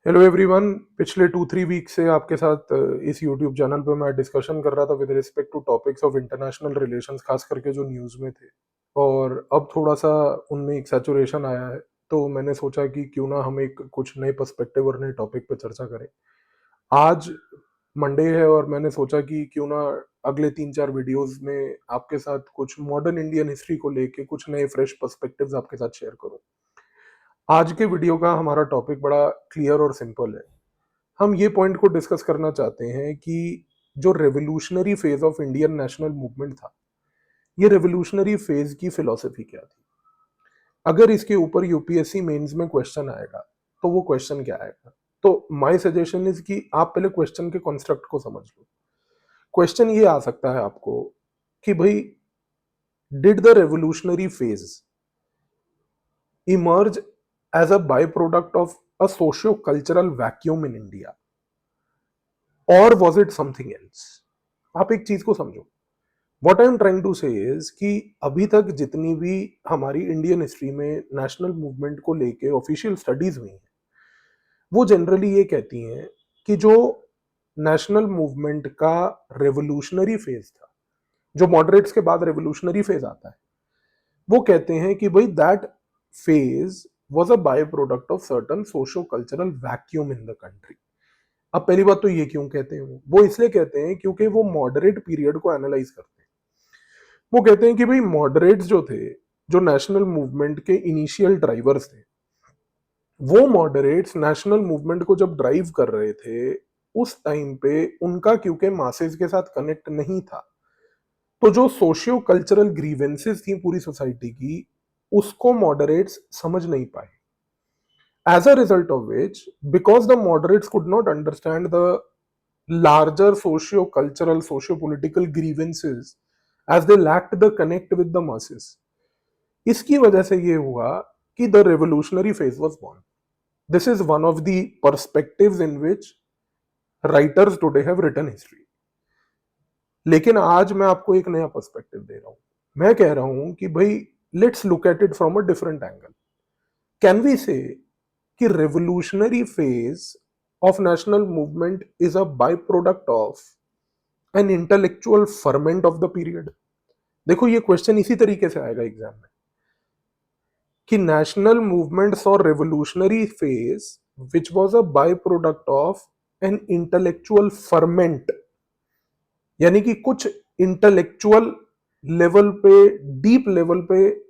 Hello everyone. पिछले 2-3 week से आपके साथ इस यूट्यूब चैनल पे मैं डिस्कशन कर रहा था with respect to topics of international relations, खास करके जो न्यूज़ में थे। और अब थोड़ा सा उनमें एक सैचुरेशन आया है, तो मैंने सोचा कि क्यों ना हम एक कुछ नए पर्सपेक्टिव और नए टॉपिक पे चर्चा करें। आज मंडे है और मैंने सोचा कि क्यों ना अगले 3-4 वीडियोस में आपके साथ कुछ मॉडर्न इंडियन हिस्ट्री को लेके कुछ नए फ्रेश पर्सपेक्टिव्स आपके साथ शेयर करूं। आज के वीडियो का हमारा टॉपिक बड़ा क्लियर और सिंपल है। हम ये पॉइंट को डिस्कस करना चाहते हैं कि जो revolutionary phase of Indian national movement था, ये रेवोल्यूशनरी फेज की फिलॉसफी क्या थी। अगर इसके ऊपर यूपीएससी मेंस में क्वेश्चन आएगा तो वो क्वेश्चन क्या आएगा। तो माय सजेशन इज कि आप पहले क्वेश्चन के कॉन्स्ट्रक्ट को समझ लो। क्वेश्चन ये आ सकता है आपको कि भाई, did the revolutionary phase emerge as a by product of a socio cultural vacuum in India, और वॉज इट समथिंग एल्स। आप एक चीज को समझो। What I am trying to say is कि अभी तक जितनी भी हमारी इंडियन हिस्ट्री में नेशनल मूवमेंट को लेके ऑफिशियल स्टडीज हुई हैं, वो जनरली ये कहती हैं कि जो नेशनल मूवमेंट का रेवोल्यूशनरी फेज था, जो मॉडरेट्स के बाद रेवोल्यूशनरी फेज आता है, वो कहते हैं कि भाई that phase was a by product of certain socio cultural vacuum in the country. अब पहली बात तो ये क्यों कहते हैं, वो इसलिए कहते हैं क्योंकि वो मॉडरेट पीरियड को एनालाइज करते हैं। वो कहते हैं कि भाई मॉडरेट्स जो थे, जो नेशनल मूवमेंट के इनिशियल ड्राइवर्स थे, वो मॉडरेट्स नेशनल मूवमेंट को जब ड्राइव कर रहे थे, उस टाइम पे उनका क्योंकि मासेस के साथ कनेक्ट नहीं था, तो जो सोशियो कल्चरल ग्रीवेंसेस थी पूरी सोसाइटी की, उसको मॉडरेट्स समझ नहीं पाए। As a result of which, because the moderates could not understand the larger socio-cultural, socio-political grievances, as they lacked the connect with the masses, इसकी वजह से ये हुआ कि the revolutionary phase was born. This is one of the perspectives in which writers today have written history. लेकिन आज मैं आपको एक नया पर्सपेक्टिव दे रहा हूं। मैं कह रहा हूं कि भाई, let's look at it from a different angle. Can we say कि revolutionary phase of national movement is a byproduct of an intellectual ferment of the period। देखो, ये क्वेश्चन इसी तरीके से आएगा एग्जाम में कि नेशनल मूवमेंट्स और revolutionary phase which was a by product of an intellectual ferment, यानी कि कुछ इंटेलेक्चुअल लेवल पे, डीप लेवल पे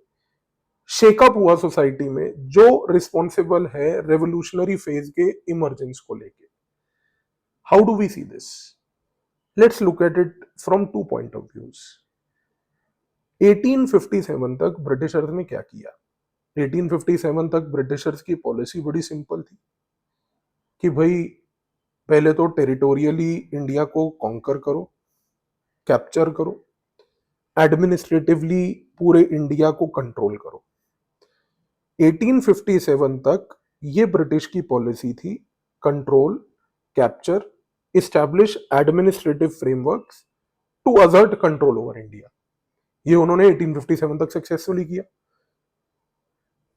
शेकअप हुआ सोसाइटी में, जो रिस्पॉन्सिबल है रेवोल्यूशनरी फेज के इमरजेंस को लेके। How do we see this? Let's look at it from two point of views. 1857 तक ब्रिटिशर्स ने क्या किया? 1857 तक ब्रिटिशर्स की पॉलिसी बड़ी सिंपल थी कि भाई, पहले तो टेरिटोरियली इंडिया को कॉन्कर करो, कैप्चर करो, एडमिनिस्ट्रेटिवली पूरे इंडिया को कंट्रोल करो। 1857 तक ये ब्रिटिश की पॉलिसी थी। Control, capture, establish administrative frameworks to assert control over India. ये उन्होंने 1857 तक सक्सेसफुली किया।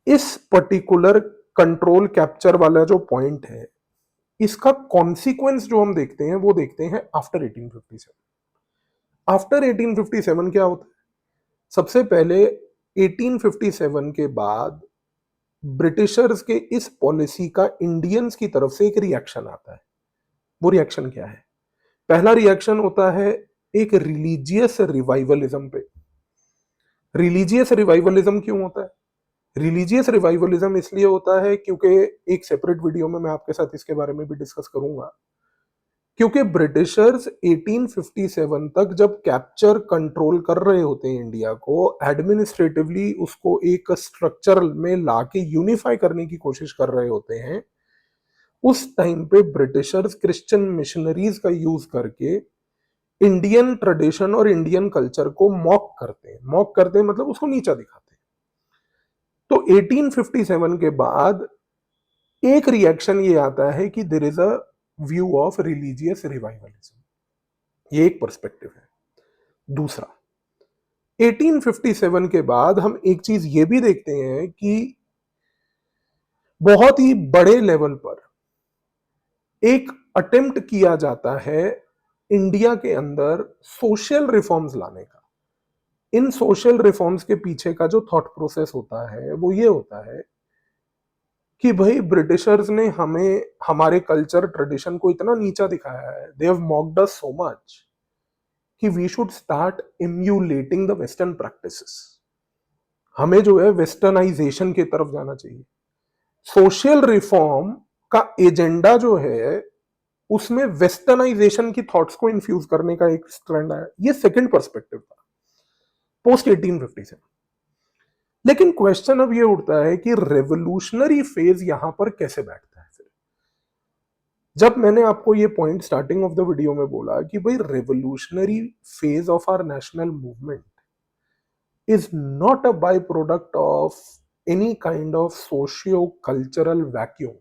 इस पर्टिकुलर कंट्रोल कैप्चर वाला जो पॉइंट है, इसका कॉन्सिक्वेंस जो हम देखते हैं वो देखते हैं आफ्टर 1857। आफ्टर 1857 क्या होता है? सबसे पहले 1857 के बाद ब्रिटिशर्स के इस पॉलिसी का इंडियंस की तरफ से एक रिएक्शन आता है। वो रिएक्शन क्या है? पहला रिएक्शन होता है एक रिलीजियस रिवाइवलिज्म पे। रिलीजियस रिवाइवलिज्म क्यों होता है? रिलीजियस रिवाइवलिज्म इसलिए होता है क्योंकि एक सेपरेट वीडियो में मैं आपके साथ इसके बारे में भी डिस्कस करूंगा, क्योंकि ब्रिटिशर्स 1857 तक जब कैप्चर कंट्रोल कर रहे होते हैं इंडिया को, एडमिनिस्ट्रेटिवली उसको एक स्ट्रक्चर में लाके यूनिफाई करने की कोशिश कर रहे होते हैं, उस टाइम पे ब्रिटिशर्स क्रिश्चियन मिशनरीज का यूज करके इंडियन ट्रेडिशन और इंडियन कल्चर को मॉक करते हैं। मॉक करते हैं मतलब उसको नीचा दिखाते हैं। तो 1857 के बाद एक रिएक्शन ये आता है कि there is a view of religious revivalism. ये एक पर्सपेक्टिव है। दूसरा, 1857 के बाद हम एक चीज ये भी देखते हैं कि बहुत ही बड़े लेवल पर एक अटेम्प्ट किया जाता है इंडिया के अंदर सोशल रिफॉर्म्स लाने का। इन सोशल रिफॉर्म्स के पीछे का जो थॉट प्रोसेस होता है वो ये होता है कि भाई ब्रिटिशर्स ने हमें हमारे कल्चर ट्रेडिशन को इतना नीचा दिखाया है, they have mocked us so much कि we should start emulating the western practices. हमें जो है वेस्टर्नाइजेशन की तरफ जाना चाहिए। सोशल रिफॉर्म का एजेंडा जो है उसमें वेस्टर्नाइजेशन की थॉट्स को इन्फ्यूज करने का एक स्ट्रैंड आया। ये सेकंड पर्सपेक्टिव था पोस्ट 1857। लेकिन क्वेश्चन अब ये उठता है कि रेवोल्यूशनरी फेज यहां पर कैसे बैठता है फिर। जब मैंने आपको ये point starting of the video में बोला कि भाई revolutionary phase of our national movement is not a byproduct of any kind of socio-cultural vacuum,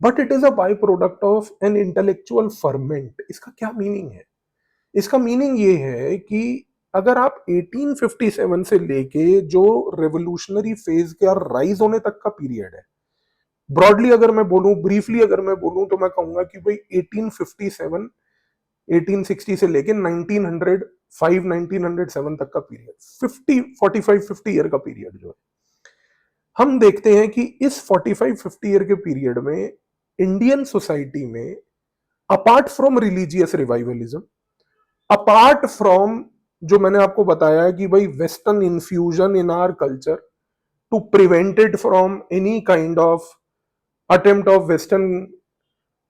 but it is a byproduct of an intellectual ferment। इसका क्या मीनिंग है? इसका meaning ये है कि अगर आप 1857 से लेके जो रेवोल्यूशनरी फेज का राइज होने तक का पीरियड है, ब्रॉडली अगर मैं बोलूं, ब्रीफली अगर मैं बोलूं तो मैं कहूंगा कि भाई 1857 1860 से लेके 1905 1907 तक का पीरियड, 50 ईयर का पीरियड जो है, हम देखते हैं कि इस 45-50 ईयर के पीरियड में इंडियन सोसाइटी में apart from religious revivalism, apart from जो मैंने आपको बताया कि भाई western infusion in our culture to prevent it from any kind of attempt of western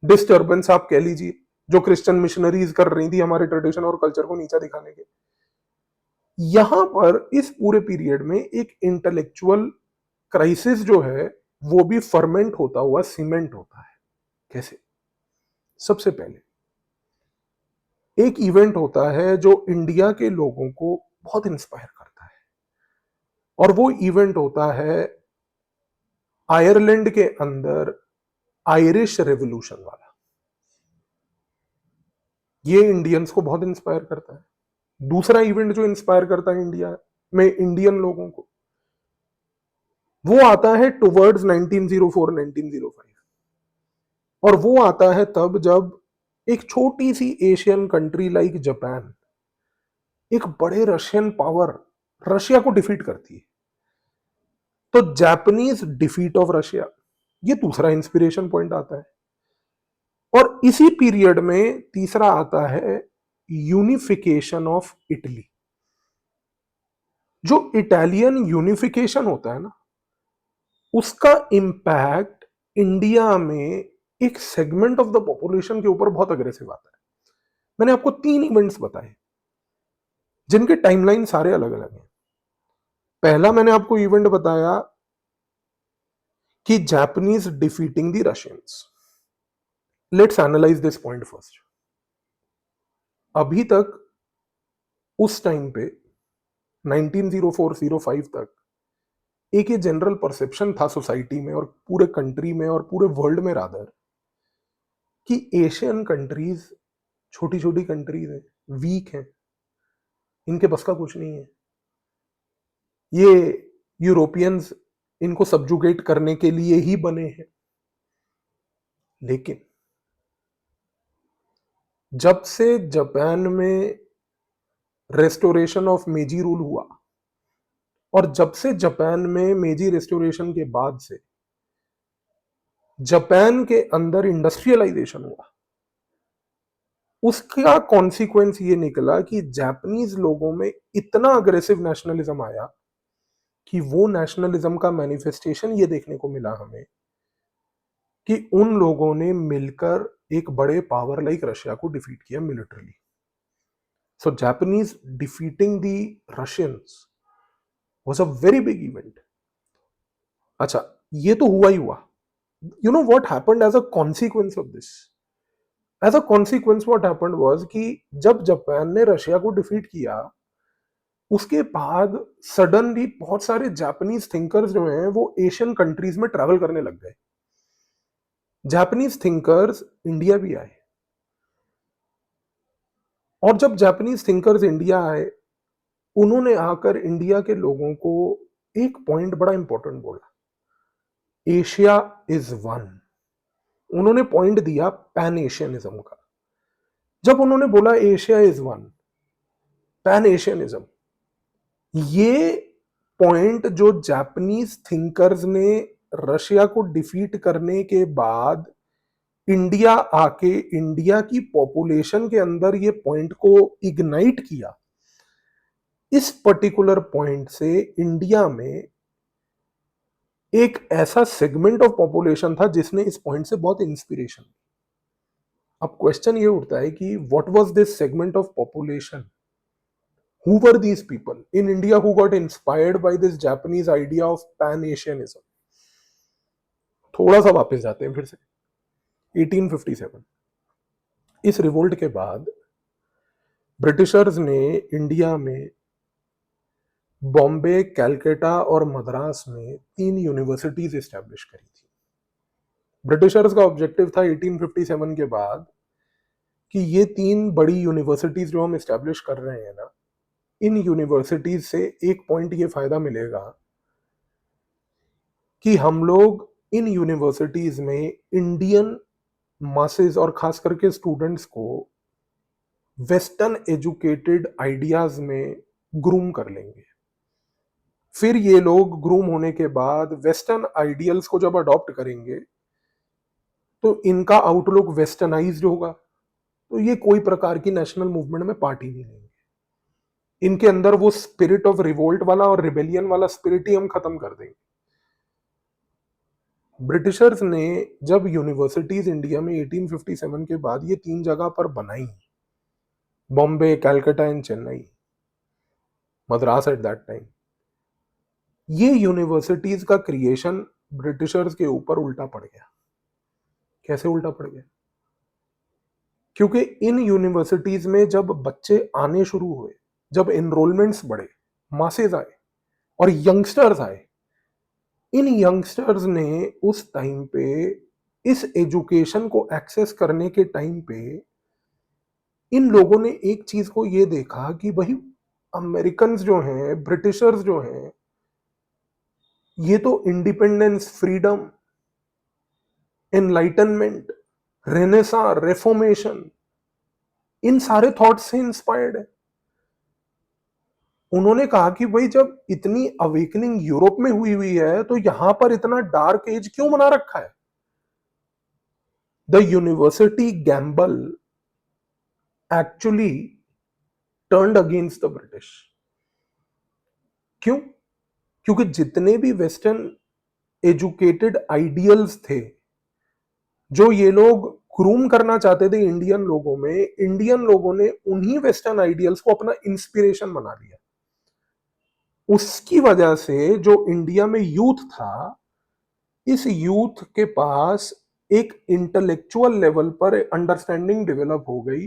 disturbance आप कह लीजिए, जो क्रिश्चियन मिशनरीज कर रही थी हमारे ट्रेडिशन और कल्चर को नीचा दिखाने के। यहां पर इस पूरे पीरियड में एक इंटेलेक्चुअल क्राइसिस जो है वो भी फर्मेंट होता हुआ सीमेंट होता है। कैसे? सबसे पहले एक इवेंट होता है जो इंडिया के लोगों को बहुत इंस्पायर करता है, और वो इवेंट होता है आयरलैंड के अंदर आयरिश रेवोल्यूशन वाला। ये इंडियंस को बहुत इंस्पायर करता है। दूसरा इवेंट जो इंस्पायर करता है इंडिया में इंडियन लोगों को, वो आता है टुवर्ड्स 1904 1905, और वो आता है तब जब एक छोटी सी एशियन कंट्री लाइक जापान एक बड़े रशियन पावर रशिया को डिफीट करती है। तो जापानीज डिफीट ऑफ रशिया, ये दूसरा इंस्पिरेशन पॉइंट आता है। और इसी पीरियड में तीसरा आता है यूनिफिकेशन ऑफ इटली। जो इटालियन यूनिफिकेशन होता है ना, उसका इंपैक्ट इंडिया में एक सेगमेंट ऑफ द पॉपुलेशन के ऊपर बहुत अग्रेसिव आता है। मैंने आपको 3 इवेंट्स बताए जिनके टाइमलाइन सारे अलग अलग हैं। पहला मैंने आपको इवेंट बताया कि Japanese defeating the Russians. Let's analyse this point first. अभी तक उस टाइम पे 1904-05 तक एक ये जनरल परसेप्शन था सोसाइटी में और पूरे कंट्री में और पूरे वर्ल्ड में रादर, कि एशियन कंट्रीज छोटी छोटी कंट्रीज हैं, वीक हैं, इनके बस का कुछ नहीं है, ये यूरोपियंस इनको सब्जुगेट करने के लिए ही बने हैं। लेकिन जब से जापान में रेस्टोरेशन ऑफ मेजी रूल हुआ, और जब से जापान में मेजी रेस्टोरेशन के बाद से जापान के अंदर इंडस्ट्रियलाइजेशन हुआ, उसका कॉन्सिक्वेंस ये निकला कि जापानीज लोगों में इतना अग्रेसिव नेशनलिज्म आया कि वो नेशनलिज्म का मैनिफेस्टेशन ये देखने को मिला हमें कि उन लोगों ने मिलकर एक बड़े पावर लाइक रशिया को डिफीट किया militarily. So Japanese defeating the Russians was a very big event. अच्छा, ये तो हुआ ही हुआ। You know what happened as a consequence of this? As a consequence what happened was कि जब जापान ने रशिया को डिफीट किया, उसके बाद सडनली बहुत सारे जापानीज थिंकर्स जो हैं वो एशियन कंट्रीज में ट्रैवल करने लग गए। जापानीज थिंकर्स इंडिया भी आए, और जब जापानीज थिंकर्स इंडिया आए, उन्होंने आकर इंडिया के लोगों को एक पॉइंट बड़ा इंपॉर्टेंट बोला, एशिया इज वन। उन्होंने पॉइंट दिया पैन एशियनिज्म का। जब उन्होंने बोला Asia is one, pan Asianism, ये पॉइंट जो जापानीज थिंकर्स ने रशिया को डिफीट करने के बाद इंडिया आके इंडिया की पॉपुलेशन के अंदर ये पॉइंट को इग्नाइट किया, इस पर्टिकुलर पॉइंट से इंडिया में एक ऐसा सेगमेंट ऑफ पॉपुलेशन था जिसने इस पॉइंट से बहुत इंस्पिरेशन। अब क्वेश्चन ये उठता है कि what was this segment of population, who were these people in India who got inspired by this Japanese idea of pan Asianism. थोड़ा सा वापस जाते हैं फिर से 1857। इस रिवोल्ट के बाद ब्रिटिशर्स ने इंडिया में बॉम्बे, कैलकाटा और मद्रास में 3 यूनिवर्सिटीज एस्टैब्लिश करी थी। ब्रिटिशर्स का ऑब्जेक्टिव था 1857 के बाद कि ये 3 बड़ी यूनिवर्सिटीज जो हम एस्टैब्लिश कर रहे हैं ना, इन यूनिवर्सिटीज से एक पॉइंट ये फायदा मिलेगा कि हम लोग इन यूनिवर्सिटीज में इंडियन मासेस और खास करके स्टूडेंट्स को वेस्टर्न एजुकेटेड आइडियाज में ग्रूम कर लेंगे। फिर ये लोग ग्रूम होने के बाद वेस्टर्न आइडियल्स को जब अडॉप्ट करेंगे तो इनका आउटलुक वेस्टर्नाइज्ड होगा, तो ये कोई प्रकार की नेशनल मूवमेंट में पार्ट ही नहीं लेंगे। इनके अंदर वो स्पिरिट ऑफ रिवोल्ट वाला और रिबेलियन वाला स्पिरिट ही हम खत्म कर देंगे। ब्रिटिशर्स ने जब यूनिवर्सिटीज इंडिया में 1857 के बाद ये 3 जगह पर बनाई, Bombay, Calcutta and Chennai, Madras eight that time, ये यूनिवर्सिटीज का क्रिएशन ब्रिटिशर्स के ऊपर उल्टा पड़ गया। कैसे उल्टा पड़ गया? क्योंकि इन यूनिवर्सिटीज में जब बच्चे आने शुरू हुए, जब एनरोलमेंट्स बढ़े, मासेज आए और यंगस्टर्स आए, इन यंगस्टर्स ने उस टाइम पे इस एजुकेशन को एक्सेस करने के टाइम पे इन लोगों ने एक चीज को ये देखा कि भाई अमेरिकन जो हैं, ब्रिटिशर्स जो हैं, ये तो independence, freedom, enlightenment, renaissance, reformation, इन सारे थॉट्स से इंस्पायर्ड है। उन्होंने कहा कि भाई जब इतनी अवेकनिंग यूरोप में हुई हुई है तो यहां पर इतना डार्क एज क्यों बना रखा है? The university Gamble actually turned against the British. क्यों? क्योंकि जितने भी वेस्टर्न एजुकेटेड आइडियल्स थे जो ये लोग ग्रूम करना चाहते थे इंडियन लोगों में, इंडियन लोगों ने उन्हीं वेस्टर्न आइडियल्स को अपना इंस्पिरेशन बना लिया। उसकी वजह से जो इंडिया में यूथ था, इस यूथ के पास एक इंटेलेक्चुअल लेवल पर अंडरस्टैंडिंग डेवलप हो गई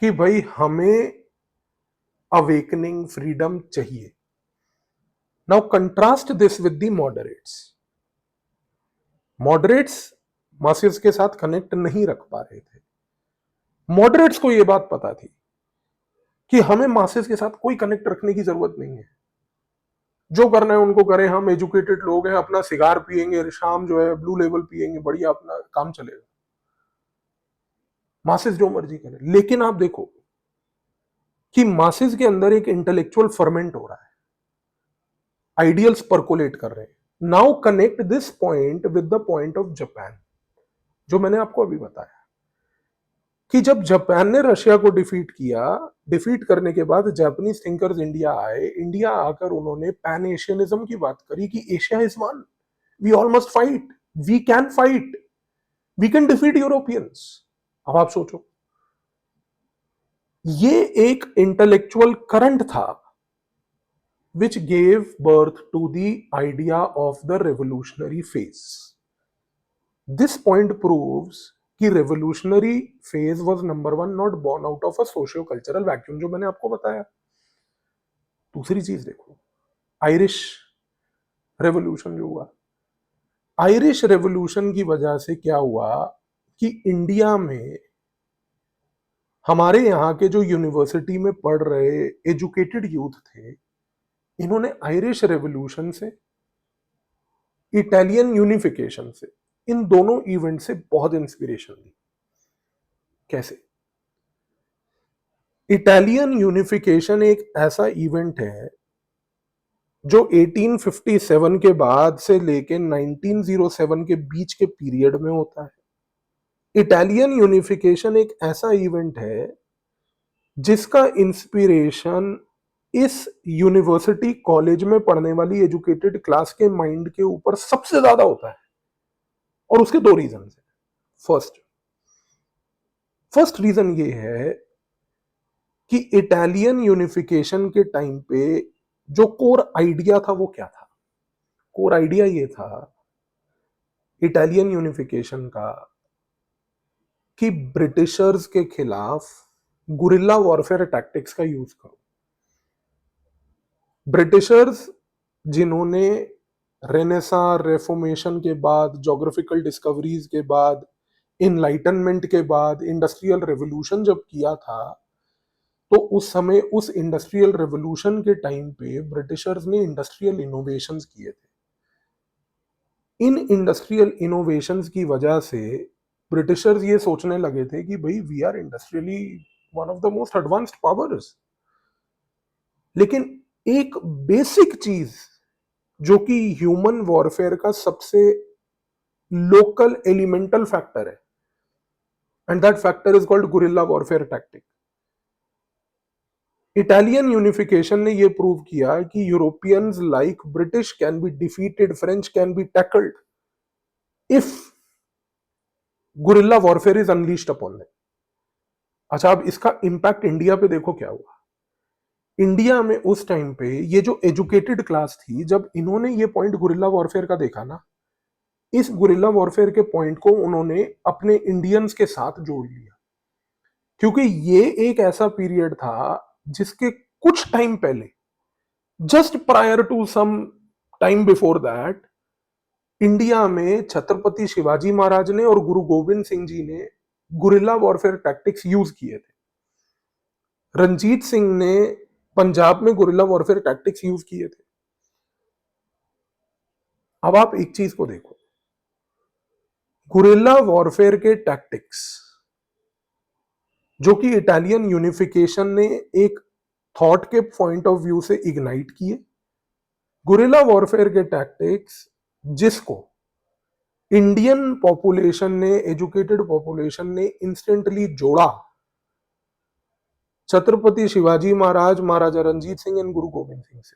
कि भाई हमें अवेकनिंग, फ्रीडम चाहिए। Now contrast this with the moderates. Moderates masses के साथ कनेक्ट नहीं रख पा रहे थे। मॉडरेट्स को यह बात पता थी कि हमें मासेस के साथ कोई कनेक्ट रखने की जरूरत नहीं है, जो करना है उनको करें, हम एजुकेटेड लोग हैं, अपना सिगार पिएंगे, शाम जो है ब्लू लेवल पिएंगे, बढ़िया अपना काम चलेगा, मासेस जो मर्जी करें। लेकिन आप देखो कि मासेस के अंदर एक इंटेलेक्चुअल फर्मेंट हो रहा है, आइडियल्स परकोलेट कर रहे हैं। Now connect this point with the point of Japan, जो मैंने आपको अभी बताया कि जब जापान ने रशिया को डिफीट किया, डिफीट करने के बाद जापानीज थिंकर्स इंडिया आए, इंडिया आकर उन्होंने पैन एशियनिज्म की बात करी कि Asia is one, we all must fight, we can fight, we can defeat Europeans. अब आप सोचो, ये एक इंटेलेक्चुअल करंट था which gave birth to the idea of the revolutionary phase. This point proves कि revolutionary phase was number one not born out of a socio-cultural vacuum, जो मैंने आपको बताया। दूसरी चीज देखो, आयरिश रेवोल्यूशन जो हुआ, आयरिश रेवोल्यूशन की वजह से क्या हुआ कि इंडिया में हमारे यहाँ के जो यूनिवर्सिटी में पढ़ रहे एजुकेटेड यूथ थे, इन्होंने आयरिश रेवोल्यूशन से, इटालियन यूनिफिकेशन से इन दोनों इवेंट से बहुत इंस्पिरेशन ली। कैसे? इटालियन यूनिफिकेशन एक ऐसा इवेंट है जो 1857 के बाद से लेके 1907 के बीच के पीरियड में होता है। इटालियन यूनिफिकेशन एक ऐसा इवेंट है जिसका इंस्पिरेशन इस यूनिवर्सिटी कॉलेज में पढ़ने वाली एजुकेटेड क्लास के माइंड के ऊपर सबसे ज्यादा होता है, और उसके दो रीजन है। फर्स्ट रीजन ये है कि इटालियन यूनिफिकेशन के टाइम पे जो कोर आइडिया था वो क्या था? कोर आइडिया ये था इटालियन यूनिफिकेशन का कि ब्रिटिशर्स के खिलाफ गुरिल्ला वॉरफेयर टैक्टिक्स का यूज करो। ब्रिटिशर्स जिन्होंने रेनेसा रेफॉर्मेशन के बाद, ज्योग्राफिकल डिस्कवरीज के बाद, इनलाइटनमेंट के बाद इंडस्ट्रियल रेवोल्यूशन जब किया था, तो उस समय उस इंडस्ट्रियल रेवोल्यूशन के टाइम पे ब्रिटिशर्स ने इंडस्ट्रियल इनोवेशंस किए थे। इन इंडस्ट्रियल इनोवेशंस की वजह से ब्रिटिशर्स ये सोचने लगे थे कि भाई we are industrially one of the most advanced powers. लेकिन एक बेसिक चीज जो कि ह्यूमन वॉरफेयर का सबसे लोकल एलिमेंटल फैक्टर है, and that factor is called guerrilla warfare tactic. Italian unification ने यह प्रूव किया कि Europeans like British can be defeated, French can be tackled if guerrilla warfare is unleashed upon them. अच्छा, अब इसका impact India पे देखो क्या हुआ। इंडिया में उस टाइम पे ये जो एजुकेटेड क्लास थी, जब इन्होंने ये पॉइंट गुरिल्ला वॉरफेयर का देखा ना, इस गुरिल्ला वॉरफेयर के पॉइंट को उन्होंने अपने इंडियंस के साथ जोड़ लिया, क्योंकि ये एक ऐसा पीरियड था जिसके कुछ टाइम पहले, just prior to some time before that, India में छत्रपति शिवाजी महाराज ने और गुरु गोविंद सिंह जी ने गुरिल्ला वॉरफेयर टैक्टिक्स यूज किए थे। रंजीत सिंह ने पंजाब में गुरिल्ला वॉरफेयर टैक्टिक्स यूज किए थे। अब आप एक चीज को देखो, गुरिल्ला वॉरफेयर के टैक्टिक्स जो कि इटालियन यूनिफिकेशन ने एक थॉट के पॉइंट ऑफ व्यू से इग्नाइट किए, गुरिल्ला वॉरफेयर के टैक्टिक्स जिसको इंडियन पॉपुलेशन ने, एजुकेटेड पॉपुलेशन ने इंस्टेंटली जोड़ा छत्रपति शिवाजी महाराज, महाराजा रंजीत सिंह एंड गुरु गोविंद सिंह से,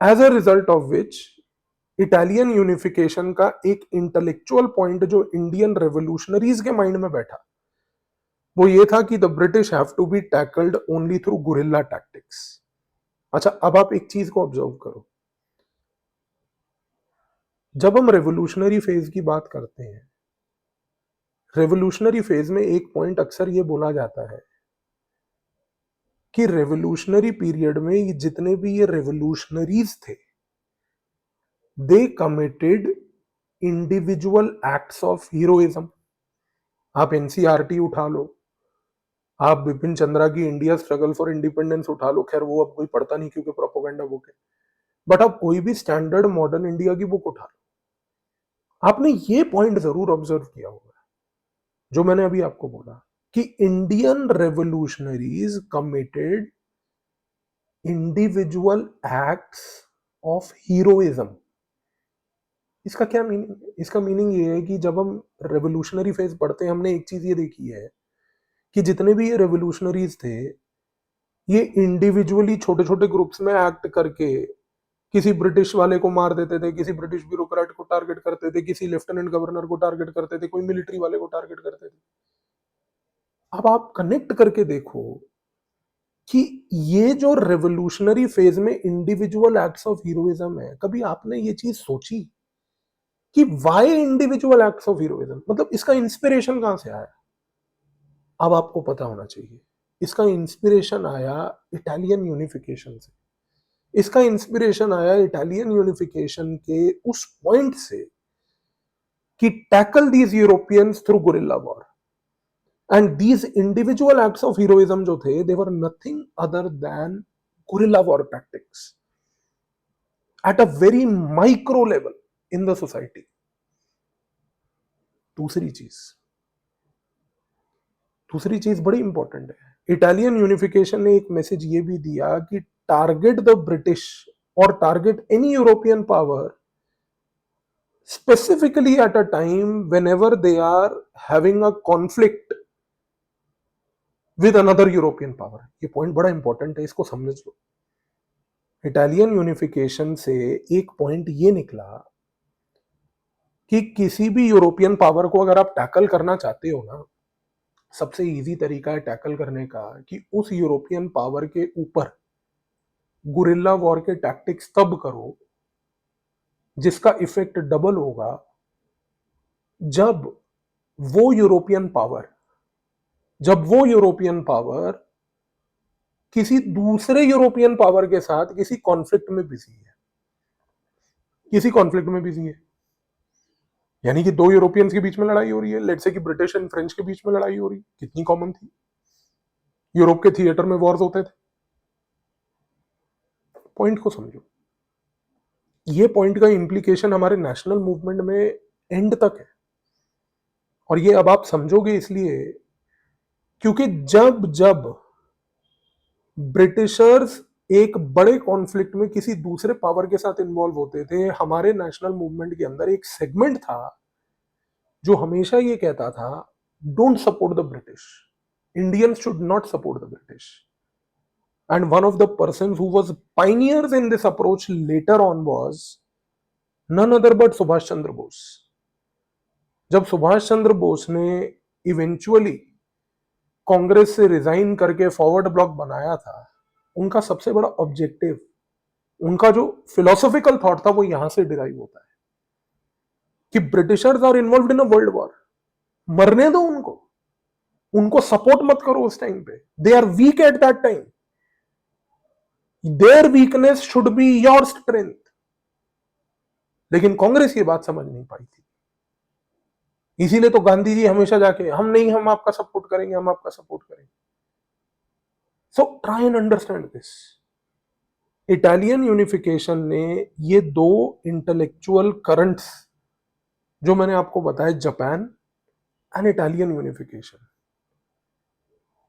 as a result of which Italian unification का एक इंटेलेक्चुअल पॉइंट जो इंडियन रेवोल्यूशनरीज के माइंड में बैठा, वो ये था कि the British have to be tackled only through guerrilla tactics. अच्छा, अब आप एक चीज को ऑब्जर्व करो, जब हम रेवोल्यूशनरी फेज की बात करते हैं, रेवोल्यूशनरी फेज में एक पॉइंट अक्सर ये बोला जाता है कि रेवोल्यूशनरी पीरियड में ये जितने भी ये रेवोल्यूशनरीज थे, दे committed individual acts of heroism. आप एनसीईआरटी उठा लो, आप बिपिन चंद्रा की इंडिया स्ट्रगल फॉर इंडिपेंडेंस उठा लो, खैर वो अब कोई पढ़ता नहीं क्योंकि प्रोपेगेंडा बुक है, बट आप कोई भी स्टैंडर्ड मॉडर्न इंडिया की बुक उठा लो, आपने ये पॉइंट जरूर ऑब्जर्व किया होगा जो मैंने अभी आपको बोला कि Indian revolutionaries committed individual acts of heroism. इसका क्या मीनिंग है? इसका मीनिंग ये है कि जब हम रेवोल्यूशनरी फेज पढ़ते हैं, हमने एक चीज ये देखी है कि जितने भी ये रेवोल्यूशनरीज थे, ये इंडिविजुअली छोटे छोटे ग्रुप्स में एक्ट करके किसी ब्रिटिश वाले को मार देते थे, किसी ब्रिटिश ब्यूरोक्रेट को टारगेट करते थे, किसी लेफ्टिनेंट गवर्नर को टारगेट करते थे, कोई मिलिट्री वाले को टारगेट करते थे। अब आप कनेक्ट करके देखो कि ये जो रेवोल्यूशनरी फेज में इंडिविजुअल एक्ट्स ऑफ हीरोइज्म है, कभी आपने ये चीज सोची कि why individual acts of heroism? मतलब इसका इंस्पिरेशन कहां से आया? अब आपको पता होना चाहिए, इसका इंस्पिरेशन आया इटालियन यूनिफिकेशन से। इसका इंस्पिरेशन आया इटालियन यूनिफिकेशन के उस पॉइंट से कि tackle these Europeans through guerrilla war, and these individual acts of heroism जो थे, they were nothing other than guerrilla war tactics at a very micro level in the society. दूसरी चीज बड़ी important है। इटालियन यूनिफिकेशन ने एक message ये भी दिया कि टारगेट द ब्रिटिश और target any European power specifically at a time whenever they are having a conflict with another European power। ये पॉइंट बड़ा इंपॉर्टेंट है, इसको समझ लो। इटालियन यूनिफिकेशन से एक पॉइंट ये निकला कि किसी भी यूरोपियन पावर को अगर आप टैकल करना चाहते हो ना, सबसे इजी तरीका है टैकल करने का कि उस यूरोपियन पावर के ऊपर गुरिल्ला वॉर के टैक्टिक्स तब करो जिसका इफेक्ट डबल होगा जब वो यूरोपियन पावर किसी दूसरे यूरोपियन पावर के साथ किसी कॉन्फ्लिक्ट में बिजी है। यानी कि दो यूरोपियंस के बीच में लड़ाई हो रही है, लेट्स से कि ब्रिटिश एंड फ्रेंच के बीच में लड़ाई हो रही है। कितनी कॉमन थी, यूरोप के थिएटर में वॉर्स होते थे। पॉइंट को समझो, ये पॉइंट का इंप्लीकेशन हमारे नेशनल मूवमेंट में एंड तक है। और ये अब आप समझोगे इसलिए क्योंकि जब ब्रिटिशर्स एक बड़े कॉन्फ्लिक्ट में किसी दूसरे पावर के साथ इन्वॉल्व होते थे, हमारे नेशनल मूवमेंट के अंदर एक सेगमेंट था जो हमेशा ये कहता था, don't support the British, Indians should not support the British. And one of the persons who was pioneers in this approach later on was none other but Subhash Chandra Bose. जब सुभाष चंद्र बोस ने इवेंचुअली कांग्रेस से रिजाइन करके फॉरवर्ड ब्लॉक बनाया था, उनका सबसे बड़ा objective, उनका जो फिलोसॉफिकल थॉट था वो यहां से डिराइव होता है कि Britishers are involve in a world war, मरने दो उनको सपोर्ट मत करो उस टाइम पे, they are weak at that time, their weakness should be your strength. लेकिन कांग्रेस ये बात समझ नहीं पाई थी, इसीलिए तो गांधी जी हमेशा जाके हम आपका सपोर्ट करेंगे। So try and understand this. Italian unification ने ये दो इंटेलेक्चुअल करंट्स जो मैंने आपको बताया, जापान एंड इटालियन यूनिफिकेशन,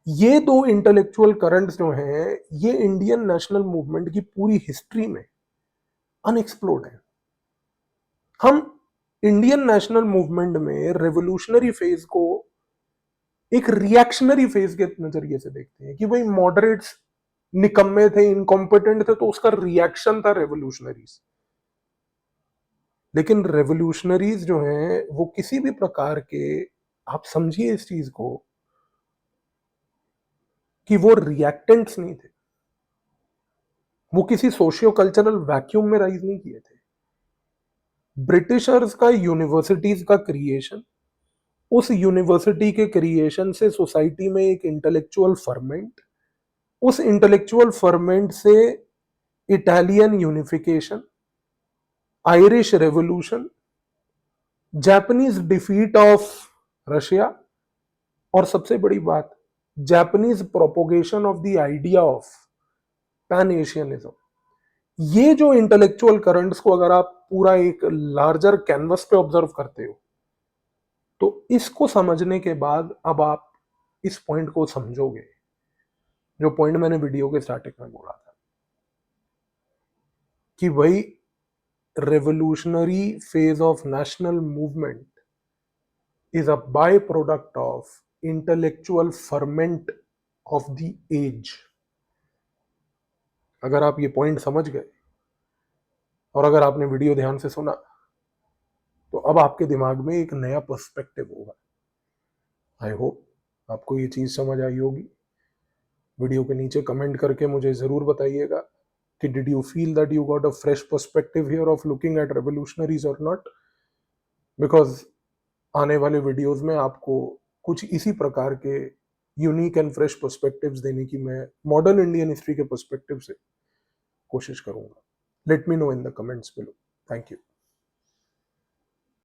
ये दो इंटेलेक्चुअल करंट्स जो हैं ये इंडियन नेशनल मूवमेंट की पूरी हिस्ट्री में अनएक्सप्लोर्ड है। हम इंडियन नेशनल मूवमेंट में रेवोल्यूशनरी फेज को एक रिएक्शनरी फेज के नजरिए से देखते हैं कि भाई मॉडरेट्स निकम्मे थे, इनकॉम्पिटेंट थे, तो उसका रिएक्शन था रेवोल्यूशनरीज। लेकिन रेवोल्यूशनरीज जो हैं वो किसी भी प्रकार के, आप समझिए इस चीज को, कि वो रिएक्टेंट्स नहीं थे, वो किसी सोशियो कल्चरल वैक्यूम में राइज नहीं किए थे। ब्रिटिशर्स का यूनिवर्सिटीज का क्रिएशन, उस यूनिवर्सिटी के क्रिएशन से सोसाइटी में एक इंटेलेक्चुअल फर्मेंट, उस इंटेलेक्चुअल फर्मेंट से Italian unification, Irish revolution, Japanese defeat of Russia, और सबसे बड़ी बात, Japanese propagation of the idea of pan Asianism. ये जो इंटेलेक्चुअल करंट्स को अगर आप पूरा एक लार्जर कैनवस पे ऑब्जर्व करते हो, तो इसको समझने के बाद अब आप इस पॉइंट को समझोगे, जो पॉइंट मैंने वीडियो के स्टार्टिंग में बोला था कि भाई revolutionary phase of national movement is a by product of intellectual ferment of the age. अगर आप ये पॉइंट समझ गए और अगर आपने वीडियो ध्यान से सुना, तो अब आपके दिमाग में एक नया पर्सपेक्टिव होगा। आई होप आपको ये चीज समझ आई होगी। वीडियो के नीचे कमेंट करके मुझे जरूर बताइएगा कि did you feel that you got a fresh perspective here of looking at revolutionaries और नॉट, बिकॉज आने वाले वीडियोस में आपको कुछ इसी प्रकार के यूनिक एंड फ्रेश पर्सपेक्टिव्स देने की मैं मॉडर्न इंडियन हिस्ट्री के पर्सपेक्टिव से कोशिश करूंगा। Let me know in the comments below. Thank you.